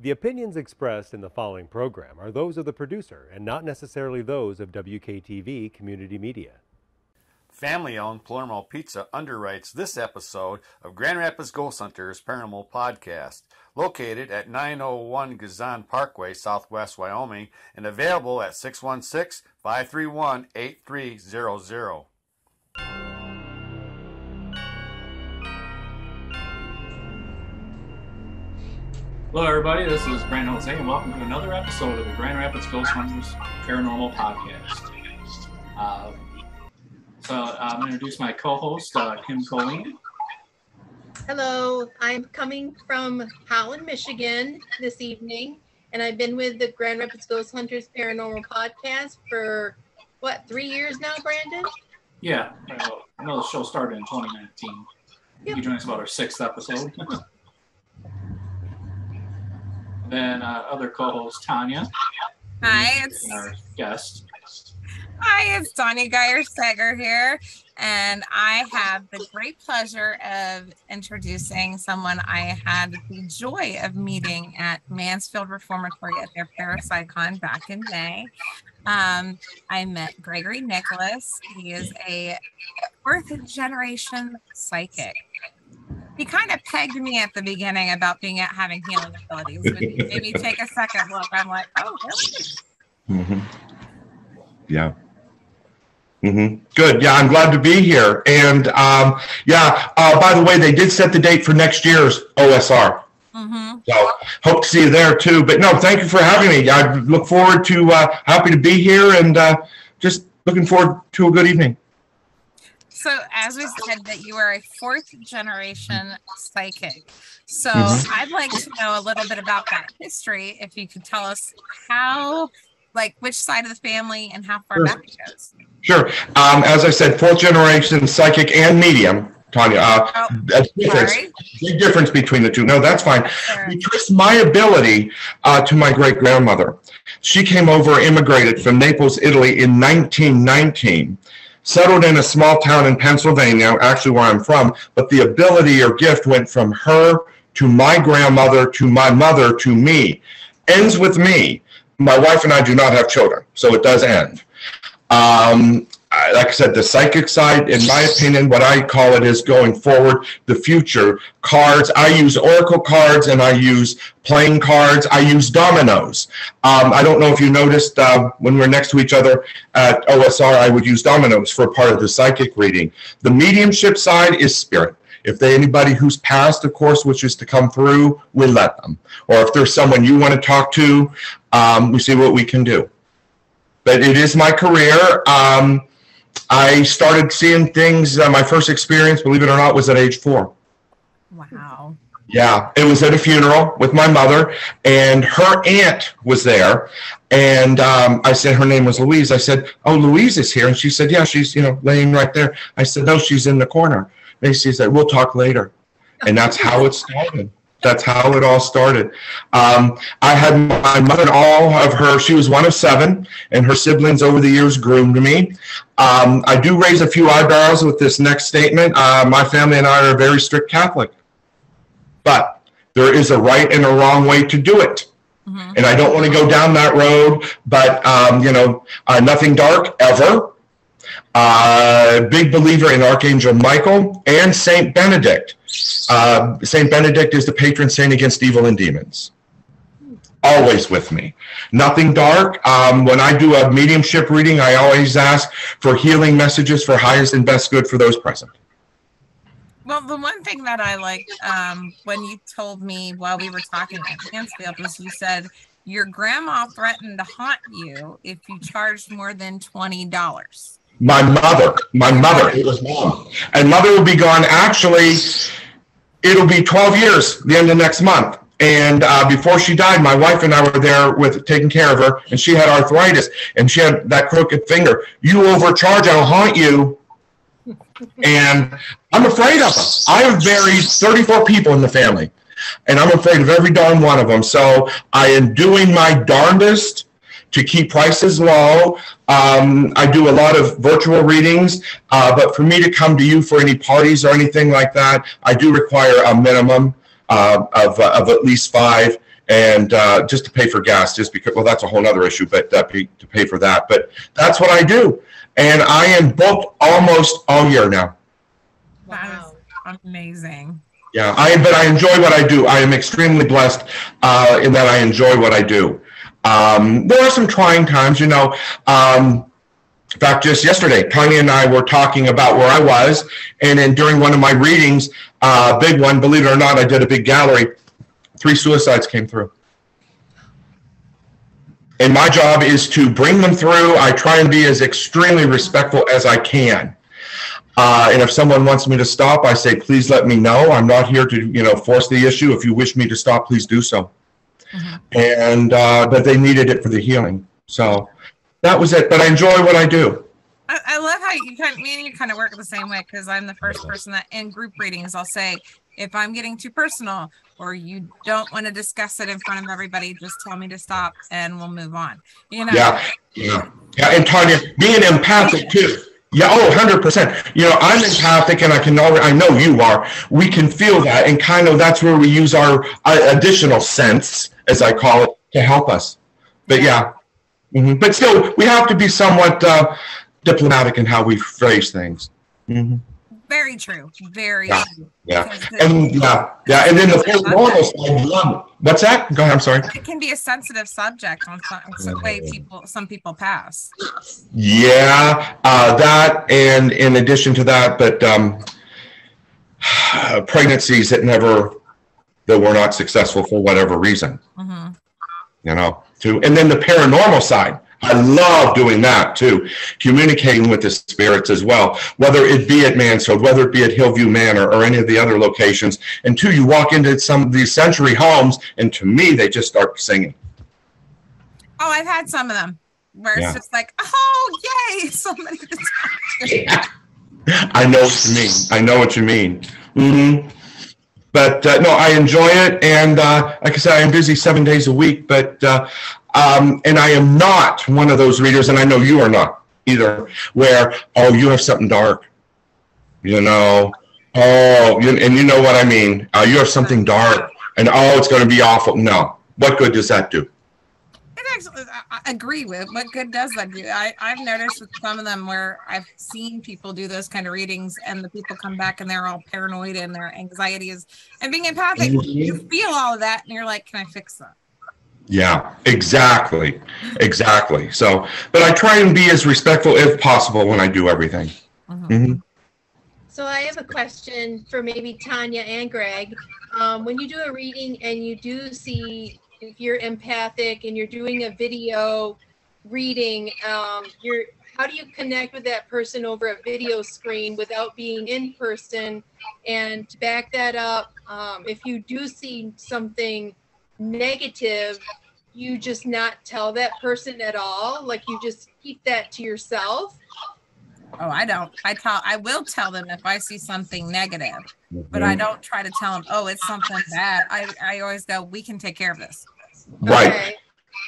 The opinions expressed in the following program are those of the producer and not necessarily those of WKTV Community Media. Family-owned Palermo Pizza underwrites this episode of Grand Rapids Ghost Hunters Paranormal Podcast, located at 901 Gazan Parkway, Southwest Wyoming, and available at 616-531-8300. Hello everybody, this is Brandon Jose, and welcome to another episode of the Grand Rapids Ghost Hunters Paranormal Podcast. So I'm going to introduce my co-host, Kim Colleen. Hello, I'm coming from Holland, Michigan this evening, and I've been with the Grand Rapids Ghost Hunters Paranormal Podcast for, 3 years now, Brandon? Yeah, I know the show started in 2019. Yep. You joined us about our 6th episode. Then other co-host, Tanya. Hi, it's our guest. Hi, it's Donnie Geyer-Sager here, and I have the great pleasure of introducing someone I had the joy of meeting at Mansfield Reformatory at their Parapsychon back in May. I met Gregory Nicholas. He is a fourth generation psychic. He kind of pegged me at the beginning about having healing abilities. But maybe take a second look. I'm like, oh, really? Mm-hmm. Yeah. Mm-hmm. Good. Yeah, I'm glad to be here. And by the way, they did set the date for next year's OSR. Mm-hmm. So hope to see you there too. But no, thank you for having me. I look forward to happy to be here and just looking forward to a good evening. So, as we said, that you are a fourth generation psychic. So, I'd like to know a little bit about that history. If you could tell us which side of the family and how far back it goes. Sure. As I said, fourth generation psychic and medium, Tanya. Big difference between the two. No, that's fine. Sure. We trace my ability to my great grandmother. She came over, immigrated from Naples, Italy in 1919. Settled in a small town in Pennsylvania, actually where I'm from, but the ability or gift went from her to my grandmother to my mother to me. Ends with me. My wife and I do not have children, so it does end. Like I said, the psychic side, in my opinion, what I call it is going forward, the future. Cards, I use oracle cards and I use playing cards. I use dominoes. I don't know if you noticed when we were next to each other at OSR, I would use dominoes for part of the psychic reading. The mediumship side is spirit. If anybody who's passed, of course, wishes to come through, we let them. Or if there's someone you want to talk to, we see what we can do. But it is my career. I started seeing things, my first experience, believe it or not, was at age 4. Wow. Yeah, it was at a funeral with my mother, and her aunt was there. And I said, her name was Louise. I said, oh, Louise is here. And she said, yeah, she's, laying right there. I said, no, she's in the corner. And she said, we'll talk later. And that's how it started. That's how it all started. I had my mother and all of her, she was one of 7, and her siblings over the years groomed me. I do raise a few eyebrows with this next statement. My family and I are very strict Catholic. But there is a right and a wrong way to do it. Mm-hmm. And I don't want to go down that road, but, nothing dark ever. Big believer in Archangel Michael and Saint Benedict. Saint Benedict is the patron saint against evil and demons. Always with me. Nothing dark. When I do a mediumship reading, I always ask for healing messages for highest and best good for those present. Well, the one thing that I liked when you told me while we were talking at Mansfield was you said your grandma threatened to haunt you if you charged more than $20. My mother, it was mom. And mother will be gone. Actually, it'll be 12 years, the end of next month. And before she died, my wife and I were there taking care of her, and she had arthritis, and she had that crooked finger. You overcharge, I'll haunt you. And I'm afraid of them. I have buried 34 people in the family, and I'm afraid of every darn one of them. So I am doing my darndest to keep prices low. I do a lot of virtual readings, but for me to come to you for any parties or anything like that, I do require a minimum of at least 5, and just to pay for gas, just because, well, that's a whole other issue, but to pay for that. But that's what I do. And I am booked almost all year now. Wow. That is amazing. Yeah, but I enjoy what I do. I am extremely blessed in that I enjoy what I do. There are some trying times, you know. In fact, just yesterday, Tanya and I were talking about where I was, and then during one of my readings, big one, believe it or not, I did a big gallery. 3 suicides came through. And my job is to bring them through. I try and be as extremely respectful as I can. And if someone wants me to stop, I say, please let me know. I'm not here to, you know, force the issue. If you wish me to stop, please do so. And but they needed it for the healing. So that was it. But I enjoy what I do. I love how me and you kind of work the same way, because I'm the first person that in group readings, I'll say, if I'm getting too personal or you don't want to discuss it in front of everybody, just tell me to stop and we'll move on. You know? Yeah. And Tanya, being empathic too. Yeah, 100%. You know, I'm empathic, and I know you are. We can feel that, and kind of that's where we use our additional sense, as I call it, to help us. But yeah. But still, we have to be somewhat diplomatic in how we phrase things. Very true. Very true. Yeah. And then the paranormal side. What's that? Go ahead. I'm sorry. It can be a sensitive subject on some way some people pass. Yeah, that, and in addition to that, but pregnancies that were not successful for whatever reason. You know, and then the paranormal side. I love doing that too, communicating with the spirits as well, whether it be at Mansfield, whether it be at Hillview Manor or any of the other locations. And two, you walk into some of these century homes, and to me, they just start singing. Oh, I've had some of them where it's just like, oh, yay, somebody to talk to. Yeah. I know what you mean. But no, I enjoy it, and like I said, I am busy 7 days a week, but and I am not one of those readers, and I know you are not either, where, oh, you have something dark, you know, and you know what I mean, you have something dark, and oh, it's going to be awful. No, what good does that do? It actually, I agree with, what good does that do? I've noticed with some of them where I've seen people do those kind of readings, and the people come back and they're all paranoid and their anxiety is, and being empathic, you feel all of that and you're like, can I fix that? Yeah, exactly. So, but I try and be as respectful if possible when I do everything. So I have a question for maybe Tanya and Greg. When you do a reading and you do see, if you're empathic and you're doing a video reading, how do you connect with that person over a video screen without being in person? And to back that up, if you do see something negative, you just not tell that person at all? Like, you just keep that to yourself? Oh, I don't. I will tell them if I see something negative, but I don't try to tell them, oh, it's something bad. I always go, we can take care of this. Right. Okay.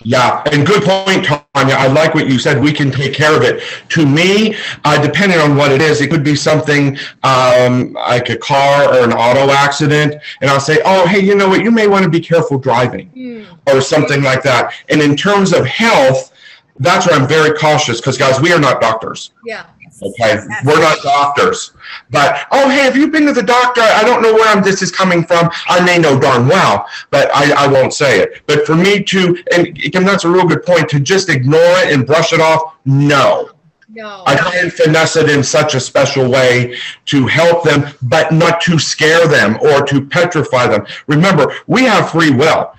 Yeah, and good point, Tanya. I like what you said. We can take care of it. To me, depending on what it is, it could be something like a car or an auto accident, and I'll say, oh, hey, you know what? You may want to be careful driving or something like that. And in terms of health, that's where I'm very cautious, because, guys, we are not doctors. Yeah. Okay, we're not doctors. But, oh, hey, have you been to the doctor? I don't know where this is coming from. I may know darn well, but I won't say it. But for me to, and that's a real good point, to just ignore it and brush it off, no. I try and finesse it in such a special way to help them, but not to scare them or to petrify them. Remember, we have free will.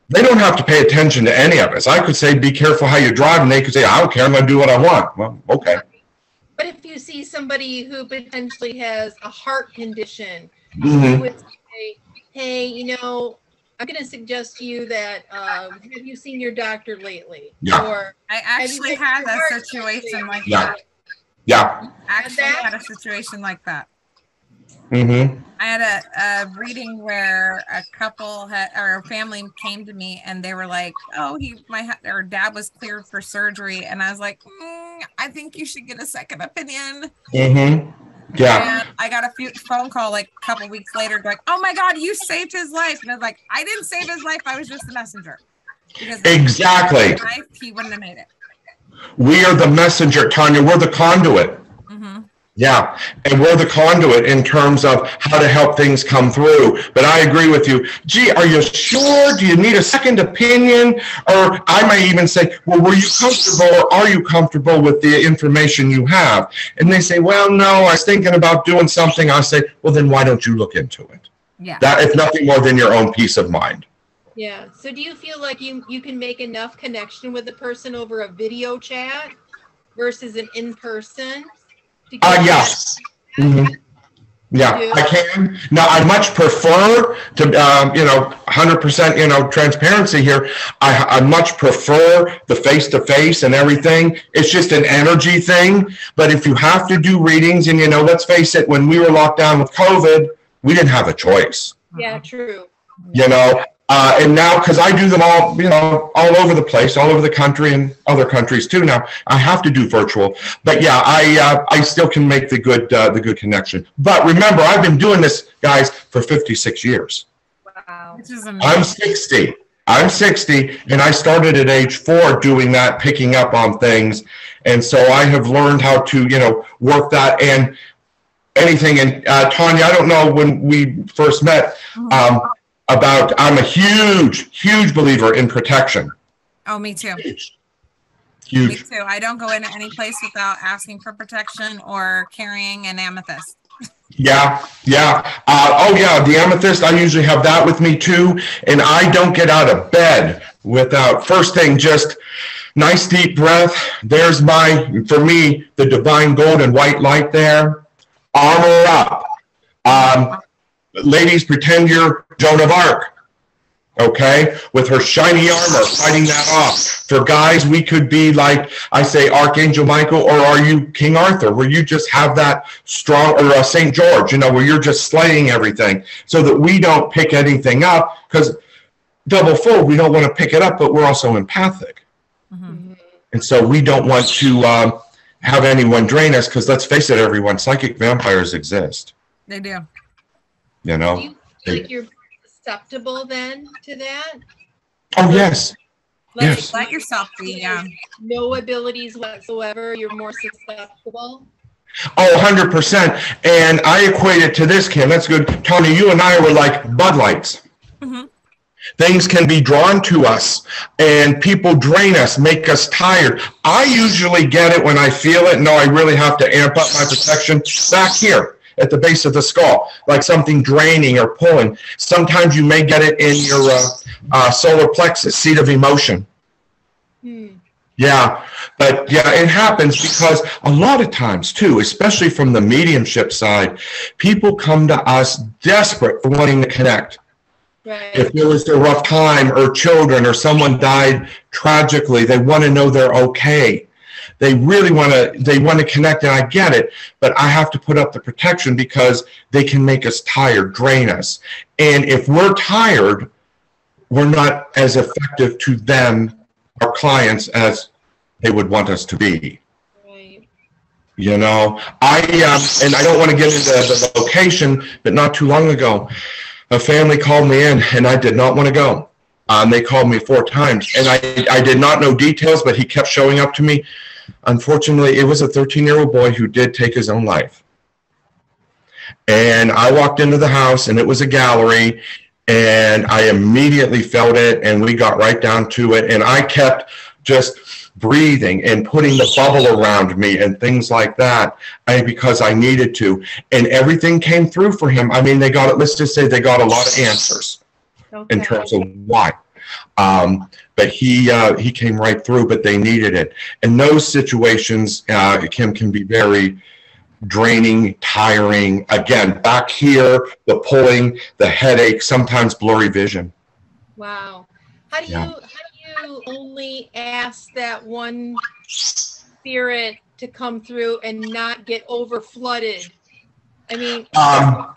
They don't have to pay attention to any of us. I could say, be careful how you drive, and they could say, I don't care, I'm going to do what I want. Well, okay. But if you see somebody who potentially has a heart condition, you would say, hey, you know, I'm going to suggest to you that, have you seen your doctor lately? Yeah. Or I actually had a situation like that. Yeah. Actually had a situation like that. I had a reading where a couple or a family came to me and they were like, oh, our dad was cleared for surgery. And I was like, I think you should get a second opinion. Yeah. And I got a phone call like a couple weeks later, like, "Oh my God, you saved his life!" And I was like, "I didn't save his life. I was just the messenger." Because Exactly. life, he wouldn't have made it. We are the messenger, Tanya. We're the conduit. Mm-hmm. Yeah, and we're the conduit in terms of how to help things come through. But I agree with you. Gee, are you sure? Do you need a second opinion? Or I may even say, well, were you comfortable or are you comfortable with the information you have? And they say, well, no, I was thinking about doing something. I say, well, then why don't you look into it? Yeah. That, if nothing more than your own peace of mind. Yeah. So do you feel like you can make enough connection with the person over a video chat versus an in-person? Yeah. Mm-hmm. Yeah, I can. Now, I much prefer to, 100%, transparency here. I much prefer the face-to-face and everything. It's just an energy thing. But if you have to do readings, and, let's face it, when we were locked down with COVID, we didn't have a choice. Yeah, true. And now, because I do them all, all over the place, all over the country and other countries too. Now I have to do virtual, but yeah, I still can make the good connection. But remember, I've been doing this, guys, for 56 years. Wow, which is amazing. I'm 60, and I started at age 4 doing that, picking up on things, and so I have learned how to, work that and anything. And Tanya, I don't know when we first met. I'm a huge believer in protection. Oh, me too. Huge. Me too. I don't go into any place without asking for protection or carrying an amethyst. Yeah. The amethyst, I usually have that with me too. And I don't get out of bed without, first thing, just nice deep breath. There's for me, the divine gold and white light there. Armor up. Ladies, pretend you're Joan of Arc, okay, with her shiny armor, fighting that off. For guys, we could be like, I say, Archangel Michael, or are you King Arthur, where you just have that strong, or St. George, where you're just slaying everything, so that we don't pick anything up, because double full, we don't want to pick it up, but we're also empathic. Mm-hmm. And so we don't want to have anyone drain us, because let's face it, everyone, psychic vampires exist. They do. Do you feel like you're susceptible then to that? Oh, yes. Yes. Let yourself be, yeah. No abilities whatsoever, you're more susceptible? Oh, 100%. And I equate it to this, Kim. That's good. Tony, you and I were like Bud Lights. Mm-hmm. Things can be drawn to us, and people drain us, make us tired. I usually get it when I feel it. No, I really have to amp up my protection back here at the base of the skull, like something draining or pulling. Sometimes you may get it in your solar plexus, seat of emotion. Yeah, but yeah, it happens because a lot of times too, especially from the mediumship side, people come to us desperate for wanting to connect. Right. If there was a rough time or children or someone died tragically, they want to know they're okay. They really want to connect, and I get it, but I have to put up the protection because they can make us tired, drain us. And if we're tired, we're not as effective to them, our clients, as they would want us to be. Right. And I don't want to get into the location, but not too long ago, a family called me in, and I did not want to go. They called me 4 times, and I did not know details, but he kept showing up to me. Unfortunately, it was a 13-year-old boy who did take his own life. And I walked into the house, and it was a gallery, and I immediately felt it, and we got right down to it. And I kept just breathing and putting the bubble around me and things like that because I needed to. And everything came through for him. I mean, let's just say they got a lot of answers in terms of why. But he came right through, but they needed it. And those situations, Kim, can be very draining, tiring. Again, back here, the pulling, the headache, sometimes blurry vision. Wow. How do you only ask that one spirit to come through and not get over flooded? I mean, that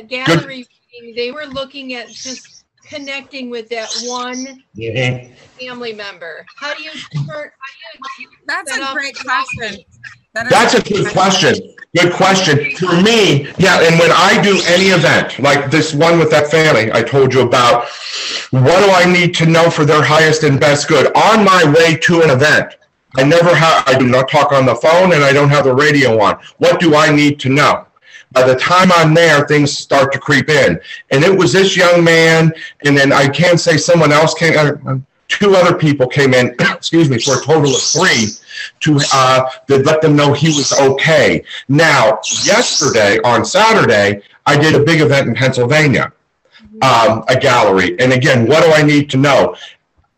gallery reading, they were looking at just connecting with that one family member. How do you That's a great question. That's a good question. Good question. For me, yeah, and when I do any event, like this one with that family I told you about, what do I need to know for their highest and best good? On my way to an event, I do not talk on the phone and I don't have the radio on. What do I need to know? By the time I'm there, things start to creep in. And it was this young man, and then I can say someone else came, two other people came in, excuse me, for a total of 3 to let them know he was okay. Now, yesterday, on Saturday, I did a big event in Pennsylvania, a gallery. And again, what do I need to know?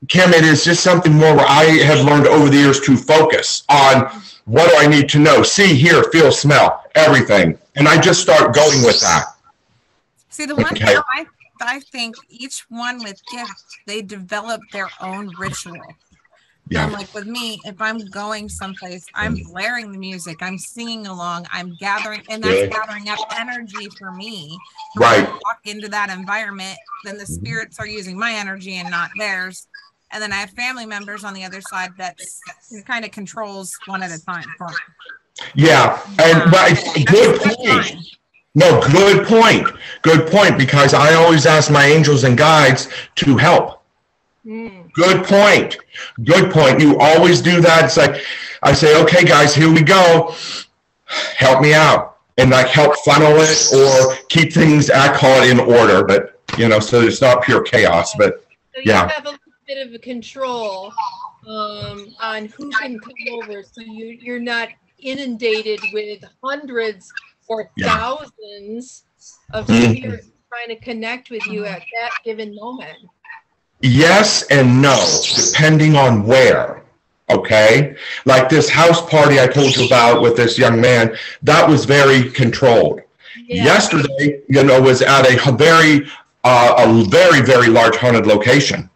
Kim, it is just something more where I have learned over the years to focus on what do I need to know, see, hear, feel, smell, everything. And I just start going with that. See, the one thing I think each one with gifts, they develop their own ritual. Yeah. And like with me, if I'm going someplace, I'm blaring the music, I'm singing along, I'm gathering, and that's gathering up energy for me. Right. When I walk into that environment, then the spirits are using my energy and not theirs. And then I have family members on the other side that kind of controls one at a time for me. Yeah, and good point. No, good point. Good point, because I always ask my angels and guides to help. Good point. Good point. You always do that. It's like, I say, okay, guys, here we go. Help me out. And like help funnel it or keep things, I call it in order, but, you know, so it's not pure chaos, but so yeah. You have a little bit of a control on who can come over, so you're not inundated with hundreds or thousands of spirits trying to connect with you at that given moment. Yes and no, depending on where. Okay, like this house party I told you about with this young man, that was very controlled. Yeah. Yesterday, you know, was at a very, very large haunted location.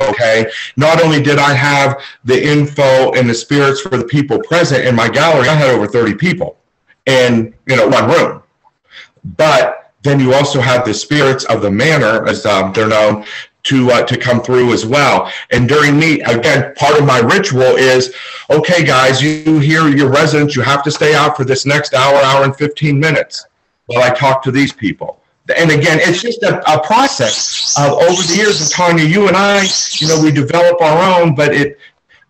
Okay, not only did I have the info and the spirits for the people present in my gallery, I had over 30 people in, you know, one room. But then you also have the spirits of the manor, as they're known, to come through as well. And during me, again, part of my ritual is, okay, guys, you hear your residents, you have to stay out for this next hour and 15 minutes while I talk to these people. And again, it's just a process of over the years. And Tanya, you and I, you know, we develop our own, but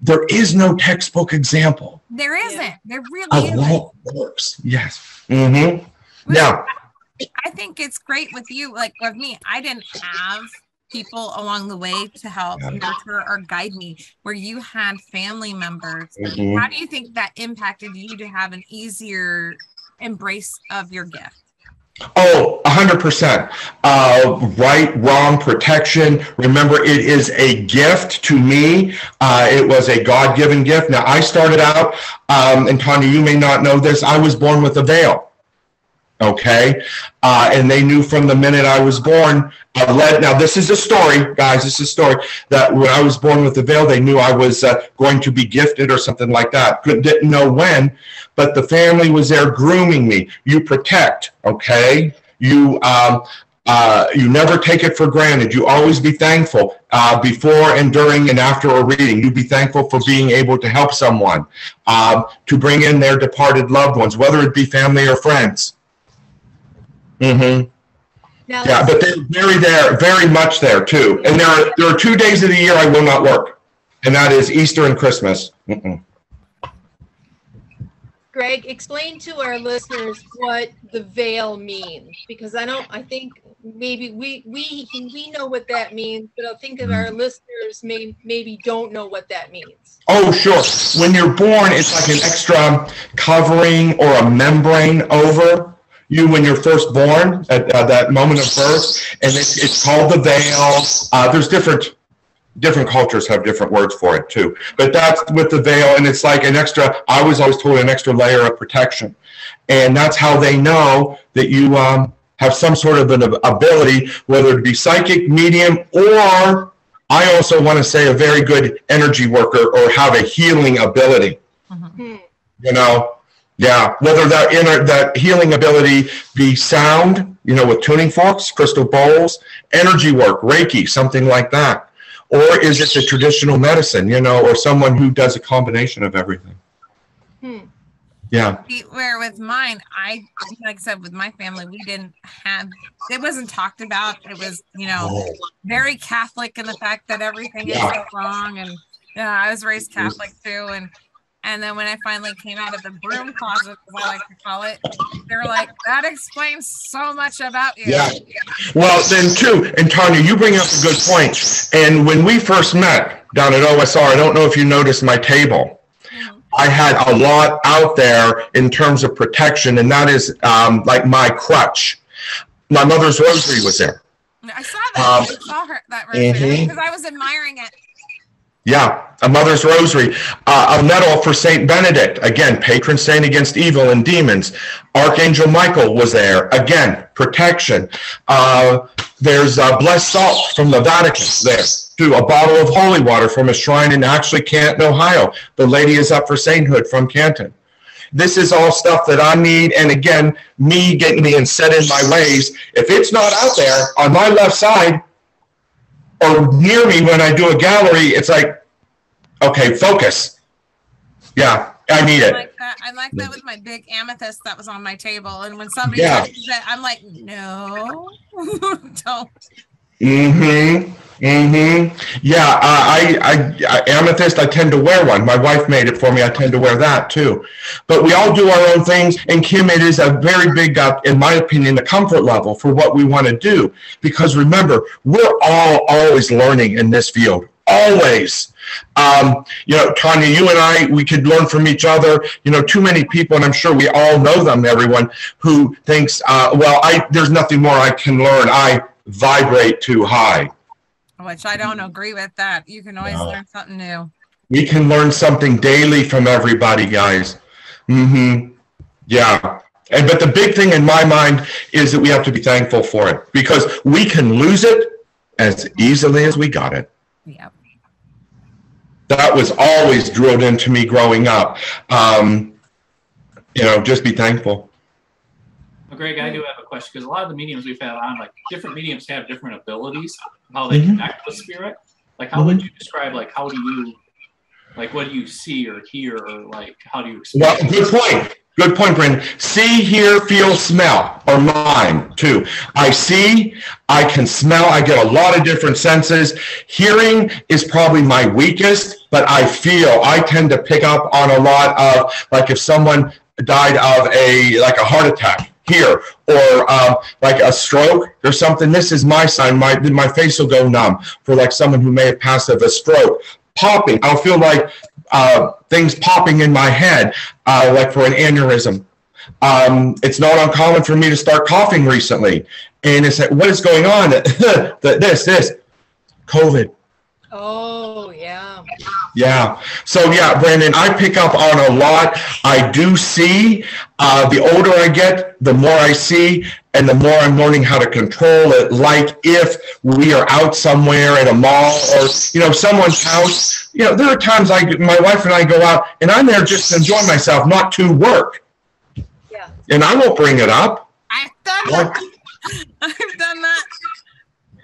there is no textbook example. There isn't. There really isn't. What works. Yes. Mm-hmm. Yeah. I think it's great with you. Like with me, I didn't have people along the way to help nurture or guide me, where you had family members. How do you think that impacted you to have an easier embrace of your gift? Oh, 100%. Right, wrong, protection. Remember, it is a gift to me. It was a God-given gift. Now, I started out, and Tanya, you may not know this, I was born with a veil. Okay, and they knew from the minute I was born. Now, this is a story, guys. This is a story that when I was born with the veil, they knew I was going to be gifted or something like that. Didn't know when, but the family was there grooming me. You protect, okay? You never take it for granted. You always be thankful before and during and after a reading. You be thankful for being able to help someone, to bring in their departed loved ones, whether it be family or friends. Now, yeah, but they're very much there too. And there are 2 days of the year I will not work, and that is Easter and Christmas. Greg, explain to our listeners what the veil means, because I think maybe we know what that means, but I think that our listeners maybe don't know what that means. Oh, sure. When you're born, it's like an extra covering or a membrane over you when you're first born at that moment of birth, and it's called the veil. There's different cultures have different words for it too, but that's with the veil, and it's like an extra, I was always told, an extra layer of protection, and that's how they know that you have some sort of an ability, whether it be psychic, medium, or I also want to say a very good energy worker or have a healing ability. You know. Yeah, whether that healing ability be sound, you know, with tuning forks, crystal bowls, energy work, Reiki, something like that. Or is it the traditional medicine, you know, or someone who does a combination of everything? Yeah. Where with mine, like I said, with my family, we didn't have, it wasn't talked about. It was, very Catholic in the fact that everything is so wrong. And I was raised Catholic too. And then when I finally came out of the broom closet, as I like to call it, they were like, that explains so much about you. Yeah. Well, then too, and Tanya, you bring up a good point. And when we first met down at OSR, I don't know if you noticed my table. I had a lot out there in terms of protection, and that is like my crutch. My mother's rosary was there. I saw that. I saw that rosary because I was admiring it. Yeah, a mother's rosary, a medal for Saint Benedict, again, patron saint against evil and demons. Archangel Michael was there, again, protection. There's blessed salt from the Vatican there, too. A bottle of holy water from a shrine in actually Canton, Ohio. The lady is up for sainthood from Canton. This is all stuff that I need, and again, me getting being set in my ways. If it's not out there on my left side, or near me when I do a gallery, it's like, okay, focus. Yeah, I need it. I like that with my big amethyst that was on my table. And when somebody touches it, I'm like, no, don't. Yeah, I amethyst, I tend to wear one. My wife made it for me. I tend to wear that too. But we all do our own things. And Kim, it is a very big, in my opinion, the comfort level for what we want to do. Because remember, we're all always learning in this field. Always. Tanya, you and I, we could learn from each other. Too many people, and I'm sure we all know them, everyone, who thinks, there's nothing more I can learn. I vibrate too high. Which I don't agree with that. You can always learn something new. We can learn something daily from everybody, guys. Yeah. But the big thing in my mind is that we have to be thankful for it, because we can lose it as easily as we got it. Yep. That was always drilled into me growing up. Just be thankful. Well, Greg, I do have a question, because a lot of the mediums we've had on, like different mediums have different abilities, how they connect with spirit. Like, how would you describe, like, how do you, like, what do you see or hear, or like, how do you experience? Well, good point. Good point, Brandon. See, hear, feel, smell are mine too. I see, I can smell, I get a lot of different senses. Hearing is probably my weakest, but I tend to pick up on a lot of, like if someone died of a heart attack here, or like a stroke or something. This is my sign. My face will go numb for like someone who may have passed of a stroke. Popping, I'll feel like things popping in my head, like for an aneurysm. It's not uncommon for me to start coughing recently, and it's like, what is going on? this COVID. Oh, yeah. Yeah. So, yeah, Brandon, I pick up on a lot. I do see. The older I get, the more I see, and the more I'm learning how to control it. Like if we are out somewhere at a mall or, someone's house, there are times my wife and I go out, and I'm there just to enjoy myself, not to work. Yeah. And I won't bring it up. I've done that. I've done that.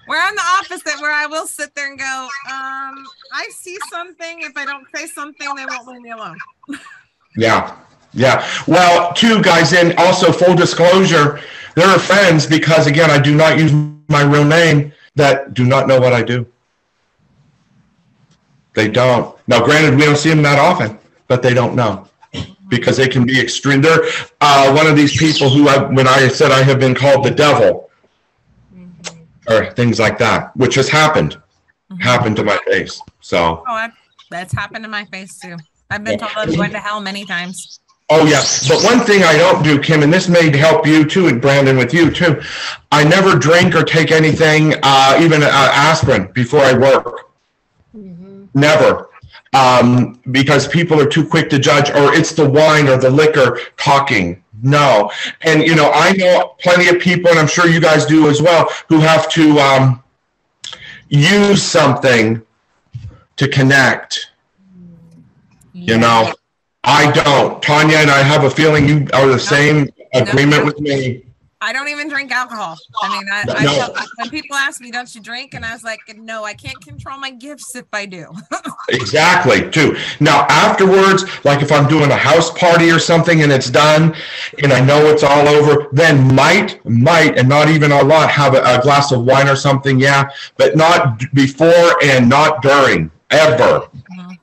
We're on the opposite, where I will sit there and go, I see something. If I don't say something, they won't leave me alone. Yeah. Yeah. Well, too, guys, and also full disclosure, there are friends, because, again, I do not use my real name, that do not know what I do. They don't. Now, granted, we don't see them that often, but they don't know, because they can be extreme. They're one of these people who, when I said I have been called the devil, or things like that, which has happened to my face. So. Oh, that's happened to my face too. I've been told I'm going to hell many times. Oh yeah, but one thing I don't do, Kim, and this may help you too, and Brandon with you too, I never drink or take anything, even aspirin, before I work. Never. Because people are too quick to judge, or it's the wine or the liquor talking. No. And, I know plenty of people, and I'm sure you guys do as well, who have to use something to connect. I don't. Tanya, and I have a feeling you are the same agreement with me. I don't even drink alcohol. I mean, when people ask me, don't you drink? And I was like, no, I can't control my gifts if I do. Exactly, too. Now, afterwards, like if I'm doing a house party or something and it's done and I know it's all over, then might, and not even a lot, have a glass of wine or something, yeah, but not before and not during, ever. Mm-hmm.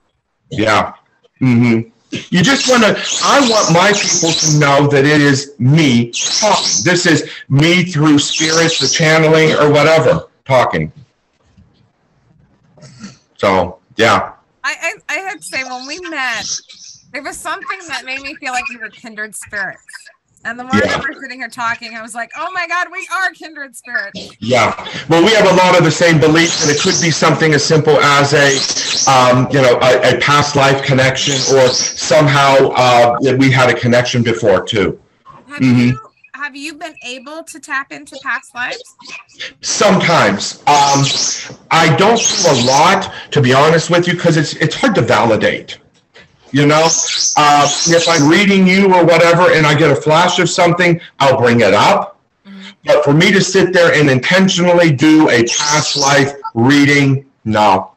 Yeah. Mm-hmm. You just I want my people to know that it is me talking. This is me through spirits, the channeling, or whatever, talking. So, yeah. I had to say, when we met, there was something that made me feel like we were kindred spirits. And the more we were sitting here talking, I was like, oh my God, we are kindred spirits. Yeah. Well, we have a lot of the same beliefs, and it could be something as simple as a past life connection, or somehow we had a connection before too. Have you been able to tap into past lives? Sometimes. I don't do a lot, to be honest with you, because it's hard to validate. You know, if I'm reading you or whatever and I get a flash of something, I'll bring it up. Mm-hmm. But for me to sit there and intentionally do a past life reading, no.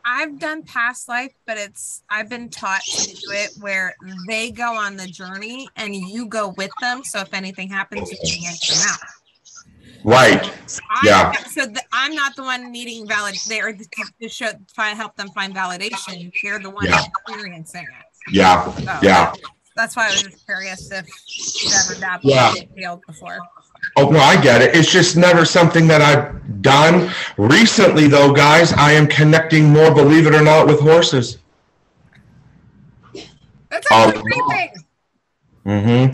I've done past life, but I've been taught to do it where they go on the journey and you go with them. So if anything happens, you can yank them out. Right. I'm not the one needing help them find validation. They're the one experiencing it. Yeah. So that's why I was just curious if you've ever dabbled in the field before. Oh, no, I get it. It's just never something that I've done. Recently, though, guys, I am connecting more, believe it or not, with horses. That's a great thing. Mm-hmm.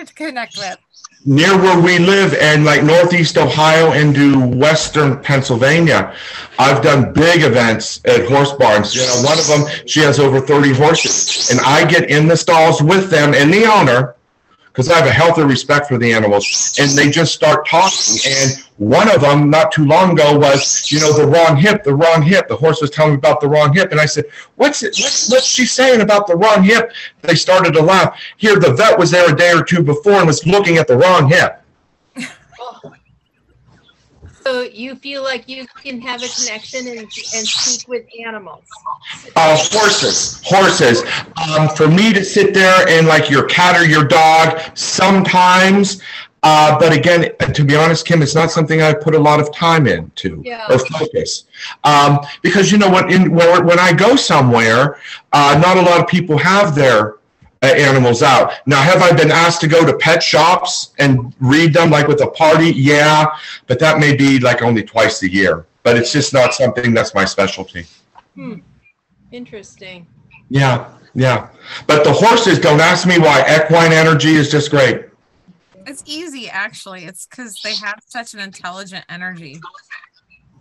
To connect with. Near where we live, and like Northeast Ohio into Western Pennsylvania, I've done big events at horse barns. You know, one of them, she has over 30 horses, and I get in the stalls with them and the owner, because I have a healthy respect for the animals, and they just start talking. And one of them, not too long ago, was, the wrong hip. The horse was telling me about the wrong hip, and I said, what's she saying about the wrong hip? They started to laugh. Here, the vet was there a day or two before and was looking at the wrong hip. So you feel like you can have a connection and speak with animals? Horses. For me to sit there and like your cat or your dog, sometimes. But again, to be honest, Kim, it's not something I put a lot of time into or focus. Because you know what? When I go somewhere, not a lot of people have their animals out. Now, have I been asked to go to pet shops and read them like with a party? Yeah, but that may be like only twice a year. But it's just not something that's my specialty. Interesting. Yeah. But the horses, don't ask me why. Equine energy is just great. It's easy, actually. It's because they have such an intelligent energy.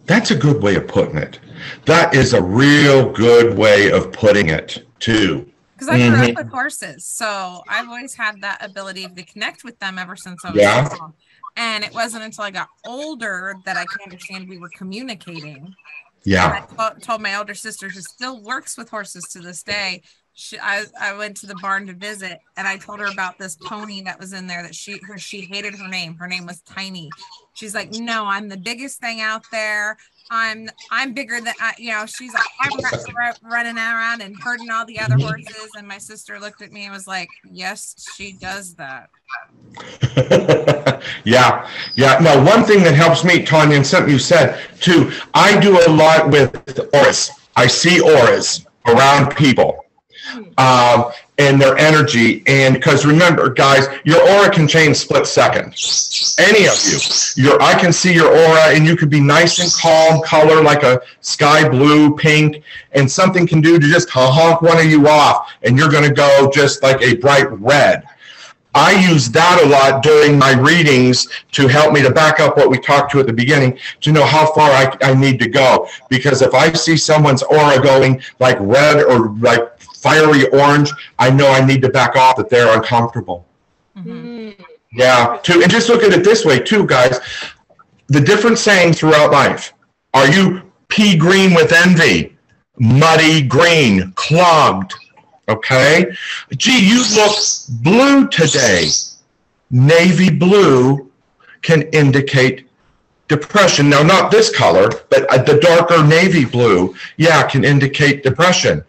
That's a good way of putting it. That is a real good way of putting it, too. Because I grew up with horses, so I've always had that ability to connect with them ever since I was small. And it wasn't until I got older that I could understand we were communicating. Yeah. And I told my older sister, who still works with horses to this day, I went to the barn to visit, and I told her about this pony that was in there that she hated her name. Her name was Tiny. She's like, no, I'm the biggest thing out there. I'm bigger than she's like, I'm running around and herding all the other horses. And my sister looked at me and was like, yes, she does that. Yeah. Now, one thing that helps me, Tanya, and something you said too, I do a lot with auras. I see auras around people. And their energy, and because remember, guys, your aura can change split second. Any of you, I can see your aura, and you could be nice and calm, color like a sky blue, pink, and something can do to just honk one of you off, and you're going to go just like a bright red. I use that a lot during my readings to help me to back up what we talked to at the beginning, to know how far I need to go. Because if I see someone's aura going like red or like fiery orange, I know I need to back off, that they're uncomfortable. Yeah, too. And just look at it this way too, guys. The different sayings throughout life. Are you pea green with envy? Muddy green, clogged. Okay? Gee, you look blue today. navy blue can indicate depression. Now, not this color, but the darker navy blue, yeah, can indicate depression.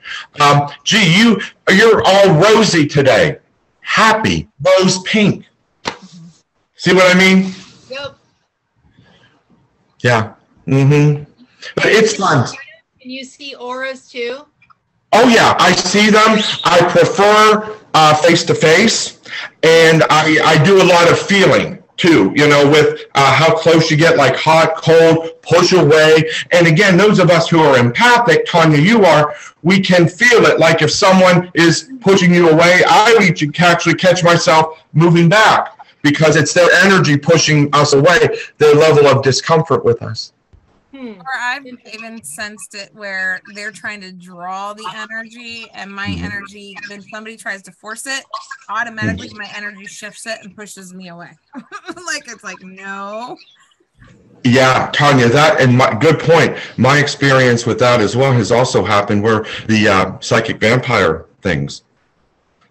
Gee, you're all rosy today. Happy, rose pink. See what I mean? Yep. Yeah. But it's fun. Can you see auras too? Oh yeah, I see them. I prefer face-to-face, and I do a lot of feeling too, you know, with how close you get, like hot, cold, push away. And again, those of us who are empathic, Tanya, you are, we can feel it. Like if someone is pushing you away, I can actually catch myself moving back because it's their energy pushing us away, their level of discomfort with us. Or I've even sensed it where they're trying to draw the energy, and my energy, then somebody tries to force it, automatically my energy shifts it and pushes me away. Like, it's like, no. Yeah, Tanya, that, and good point. My experience with that as well has also happened where the psychic vampire things,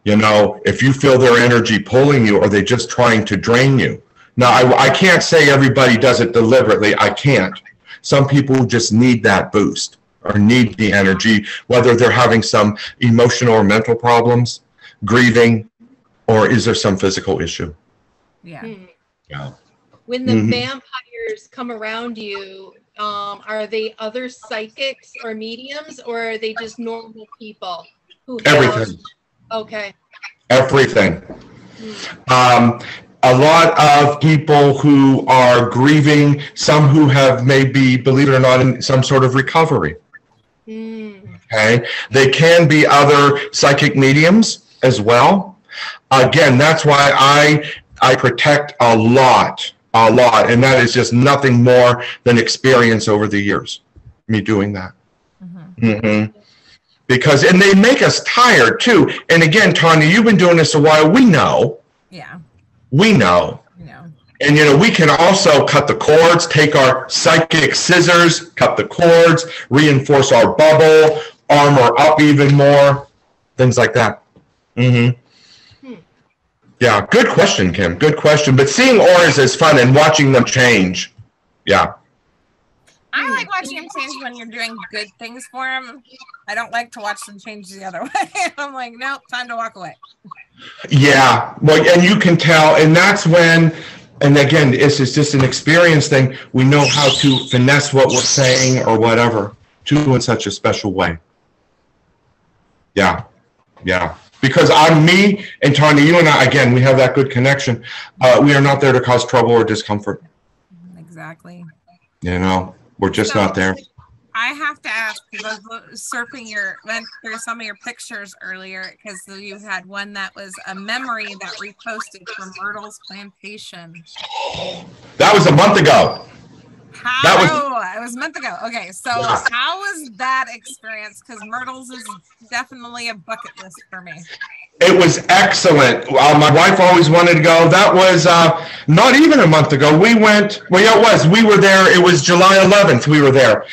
you know, if you feel their energy pulling you, or they just trying to drain you. Now, I can't say everybody does it deliberately. I can't. Some people just need that boost or need the energy, whether they're having some emotional or mental problems, grieving, or is there some physical issue? Yeah. Yeah. When the vampires come around you, are they other psychics or mediums, or are they just normal people who have... Everything. Okay. Everything. A lot of people who are grieving, some who have maybe, believe it or not, in some sort of recovery. Okay. They can be other psychic mediums as well. Again, that's why I protect a lot, and that is just nothing more than experience over the years, me doing that. Because, and they make us tired too. And again, Tanya, you've been doing this a while. We know. Yeah. We know. And, you know, we can also cut the cords, take our psychic scissors, cut the cords, reinforce our bubble, armor up even more, things like that. Yeah, good question, Kim. Good question. But seeing auras is fun, and watching them change. Yeah. I like watching them change when you're doing good things for them. I don't like to watch them change the other way. I'm like, nope, time to walk away. Yeah, well, and you can tell, and that's when, and again, it's just an experience thing. We know how to finesse what we're saying or whatever to in such a special way. Yeah, yeah. Because I'm me and Tanya, you and I, again, we have that good connection. We are not there to cause trouble or discomfort. Exactly. You know, we're just not there. I have to ask, because I was went through some of your pictures earlier, because you had one that was a memory that reposted from Myrtle's plantation. That was a month ago. It was a month ago. Okay, so how was that experience? Because Myrtle's is definitely a bucket list for me. It was excellent. My wife always wanted to go. That was not even a month ago. We went, well, yeah, it was. We were there. It was July 11th. We were there.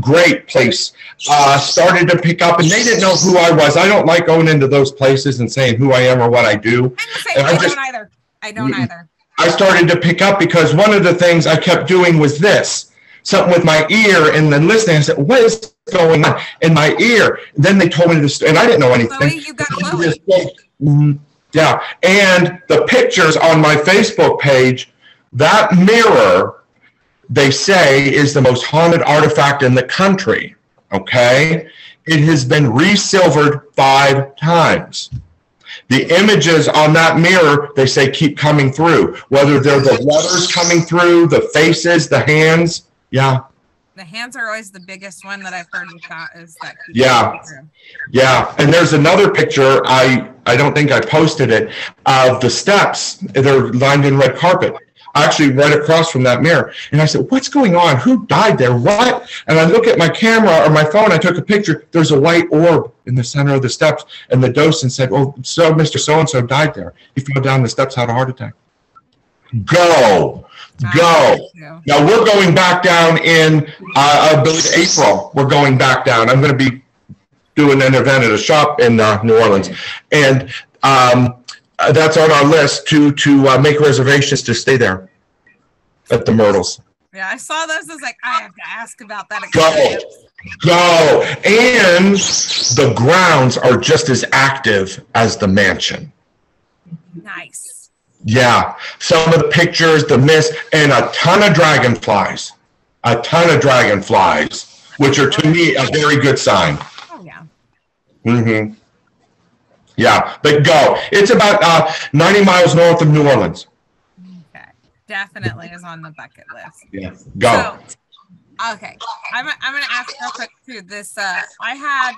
Great place. Started to pick up, and they didn't know who I was. I don't like going into those places and saying who I am or what I do. I don't either. I don't either. I started to pick up because one of the things I kept doing was this, something with my ear, and then listening. I said, what is going on in my ear? And then they told me this, and I didn't know anything. Chloe, you got Chloe. Yeah, and the pictures on my Facebook page, that mirror, they say, is the most haunted artifact in the country, okay? It has been re-silvered 5 times. The images on that mirror, they say, keep coming through, whether they're the letters coming through, the faces, the hands. Yeah. The hands are always the biggest one that I've heard with that, is that. Yeah. Yeah. And there's another picture, I don't think I posted it, of the steps. They're lined in red carpet. Actually right across from that mirror. And I said, what's going on? Who died there? What? And I look at my camera or my phone, I took a picture. There's a white orb in the center of the steps. And the docent said, oh, so Mr. So-and-so died there. He fell down the steps, had a heart attack. Go. Now we're going back down in, I believe, April. We're going back down. I'm going to be doing an event at a shop in New Orleans. And That's on our list to make reservations to stay there at the Myrtles. Yeah, I saw those. I was like, I have to ask about that Go, experience. go. And the grounds are just as active as the mansion. Nice. Yeah, some of the pictures, the mist, and a ton of dragonflies. A ton of dragonflies, which are to me a very good sign. Oh yeah. Mm-hmm. Yeah, but go. It's about 90 miles north of New Orleans. Okay, definitely is on the bucket list. Yeah, go. So, okay, I'm gonna ask real quick too. This I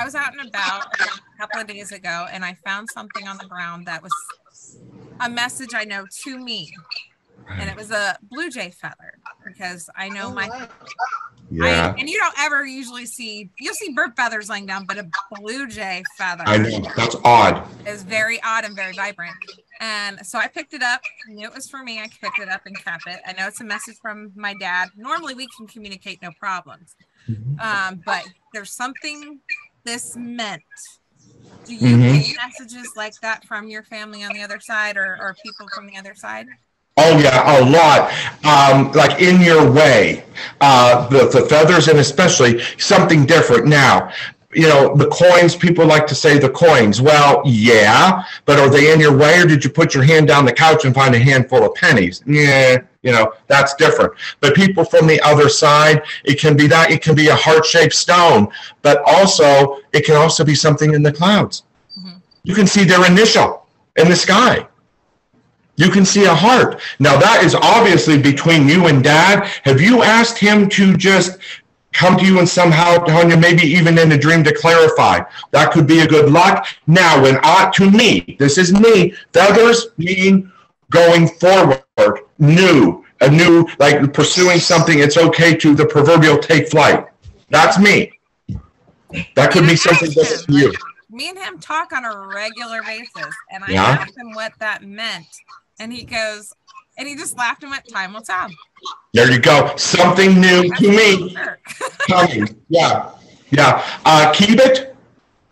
was out and about a couple of days ago, and I found something on the ground that was a message I know to me, and it was a blue jay feather, because I know Yeah. and you don't ever usually you'll see bird feathers laying down, but a blue jay feather, I know, that's odd. is very odd and very vibrant. And so I picked it up. I knew it was for me. I picked it up and kept it. I know it's a message from my dad. Normally we can communicate no problems. But there's something this meant. Do you get messages like that from your family on the other side, or people from the other side? Oh yeah, a lot. Like in your way, the feathers, and especially something different now. You know, the coins, people like to say the coins. Well, yeah, but are they in your way, or did you put your hand down the couch and find a handful of pennies? Yeah, you know, that's different. But people from the other side, it can be that. It can be a heart-shaped stone, but also it can also be something in the clouds. You can see their initial in the sky. You can see a heart. Now, that is obviously between you and Dad. Have you asked him to just come to you and somehow, Tanya, maybe even in a dream, to clarify? That could be a good luck. Now, to me, this is me, feathers mean going forward, a new, like pursuing something. It's okay to the proverbial take flight. That's me. That could be something that's you. Like, me and him talk on a regular basis, and I asked him what that meant, and he goes, and he just laughed and went, "Time will tell." There you go. Something new to me. Coming. Yeah. Yeah. Keep it.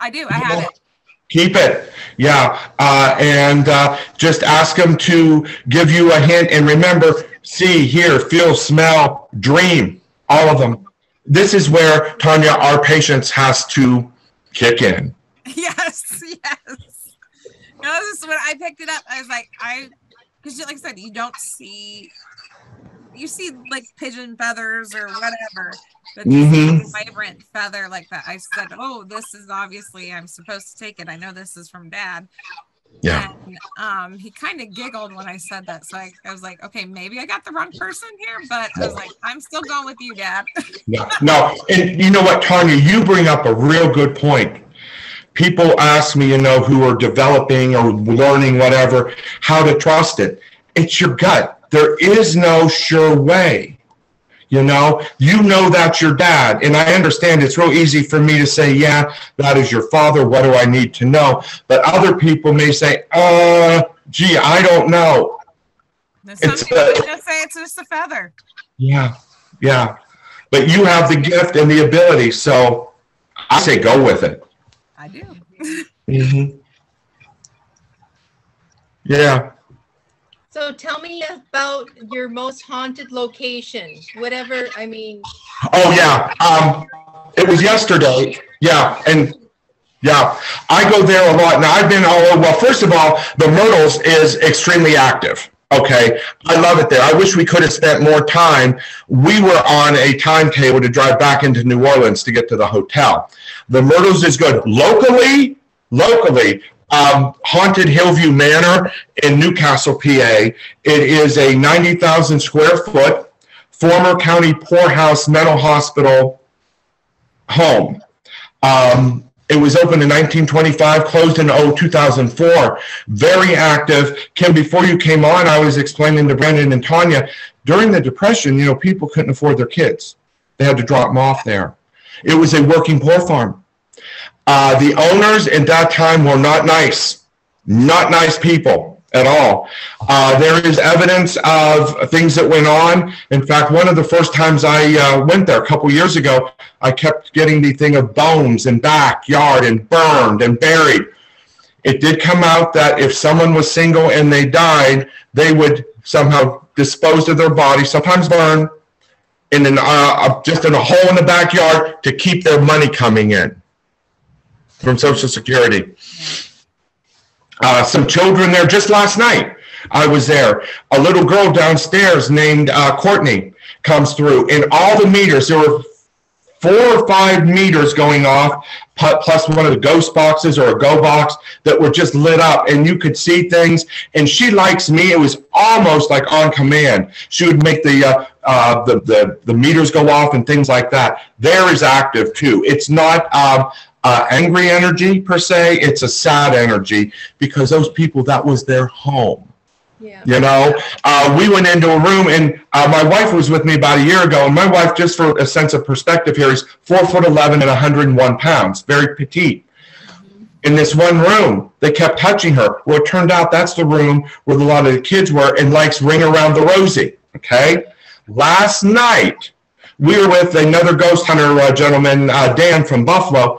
I do. I have it. Keep it. Yeah. And just ask him to give you a hint. And remember, see, hear, feel, smell, dream, all of them. This is where, Tanya, our patience has to kick in. Yes. No, this is when I picked it up. I was like, because like I said, you see like pigeon feathers or whatever, but this vibrant feather like that. I said, oh, this is obviously, I'm supposed to take it. I know this is from Dad. Yeah. And he kind of giggled when I said that. So I was like, okay, maybe I got the wrong person here, but I was like, I'm still going with you, Dad. No. And you know what, Tanya, you bring up a real good point. People ask me, who are developing or learning whatever, how to trust it. It's your gut. There is no sure way. You know that's your dad. And I understand it's real easy for me to say, yeah, that is your father. What do I need to know? But other people may say, gee, I don't know. Some people just say it's just a feather. Yeah. But you have the gift and the ability. So I say go with it. I do. Yeah. So tell me about your most haunted location, whatever, Oh, yeah. It was yesterday. Yeah. And yeah, I go there a lot. Now, I've been all over. Well, first of all, the Myrtles is extremely active. Okay. I love it there. I wish we could have spent more time. We were on a timetable to drive back into New Orleans to get to the hotel. The Myrtles is good. Locally, Haunted Hillview Manor in Newcastle, PA. It is a 90,000 square foot former county poorhouse mental hospital home. It was opened in 1925, closed in 2004. Very active. Kim, before you came on, I was explaining to Brandon and Tanya, during the Depression, people couldn't afford their kids. They had to drop them off there. It was a working poor farm. The owners at that time were not nice people at all. There is evidence of things that went on. In fact, one of the first times I went there a couple years ago, I kept getting the thing of bones and backyard and burned and buried. It did come out that if someone was single and they died, they would somehow dispose of their body, sometimes burn, in just in a hole in the backyard to keep their money coming in from Social Security. Some children there just last night. I was there. A little girl downstairs named Courtney comes through, and all the meters, there were 4 or 5 meters going off, plus one of the ghost boxes or a go box that were just lit up, and you could see things. And she likes me. It was almost like on command. She would make the meters go off and things like that. There is active too. It's not angry energy per se. It's a sad energy because those people, that was their home. Yeah. You know, we went into a room, and my wife was with me about a year ago, and my wife, just for a sense of perspective here, is 4'11" and 101 pounds, very petite. In this one room, they kept touching her. Well, it turned out that's the room where a lot of the kids were and likes Ring Around the Rosie, okay? Last night, we were with another ghost hunter gentleman, Dan from Buffalo.